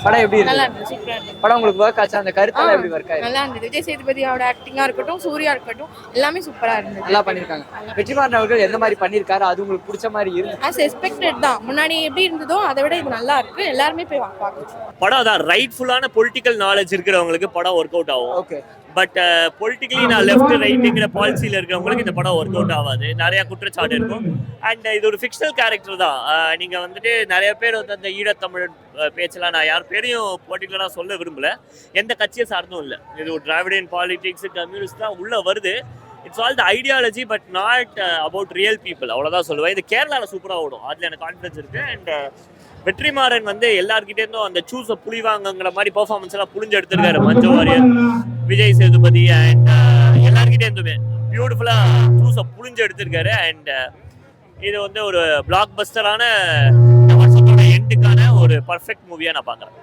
படம் எப்படி நல்லா இருந்தது? இருந்தது, சூப்பரா இருந்தது. படம் உங்களுக்கு ஒர்க் ஆச்சா? அந்த கருத்தெல்லாம் எப்படி ஒர்க் ஆயிருக்கு? நல்லா இருந்தது. விஜய் சேதுபதியோட ஆக்டிங்கா இருக்கட்டும், சூர்யா இருக்கட்டும், எல்லாமே சூப்பரா இருந்தது. நல்லா பண்ணிருக்காங்க. வெற்றிமாறன் அவர்கள் எந்த மாதிரி பண்ணிருக்காரு, அது உங்களுக்கு பிடிச்ச மாதிரி இருக்கு? ஆஸ் எக்ஸ்பெக்டட் தான். முன்னாடி எப்படி இருந்ததோ அதை விட இது நல்லா இருக்கு. எல்லாருமே போய் பார்க்கலாம். படம் தான் ரைட்ஃபுல்லான பொலிட்டிக்கல் நாலேஜ் இருக்கிறவங்களுக்கு படம் ஒர்க் அவுட் ஆகும். ஓகே. பட் பொலிட்டிக்கலி நான் லெஃப்ட் ரைட்டுங்கிற பாலிசியில் இருக்கிறவங்களுக்கு இந்த படம் ஒர்க் அவுட் ஆகாது. நிறைய குற்றச்சாட்டு இருக்கும். அண்ட் இது ஒரு ஃபிக்ஷனல் கேரக்டர் தான். நீங்கள் வந்துட்டு நிறைய பேர் வந்து அந்த ஈழத்தமிழ் பேச்செல்லாம் நான் யார் பேரையும் பர்டிகுலராக சொல்ல விரும்பல. எந்த கட்சியை சார்ந்தும் இல்லை. இது ஒரு டிராவிடியன் பாலிடிக்ஸ் கம்யூனிஸ்ட் தான் உள்ளே வருது. It's all the ideology but not about real people. அவ்வளோதான் சொல்லுவேன். இது கேரளாவில் சூப்பராக ஓடும். அதில் எனக்கு கான்ஃபிடன்ஸ் இருக்குது. அண்ட் வெற்றிமாறன் வந்து எல்லார்கிட்டே இருந்தும் அந்த சூஸை புளிவாங்கிற மாதிரி பெர்ஃபார்மன்ஸ் எல்லாம் புளிஞ்சு எடுத்திருக்காரு. மஞ்சு வாரியர், விஜய் சேதுபதி அண்ட் எல்லார்கிட்டே இருந்துமே பியூட்டிஃபுல்லாக சூஸை புளிஞ்சு எடுத்திருக்காரு. அண்ட் இது வந்து ஒரு பிளாக் பஸ்டரான வருஷத்தோட எண்டுக்கான ஒரு பர்ஃபெக்ட் மூவியாக நான் பார்க்குறேன்.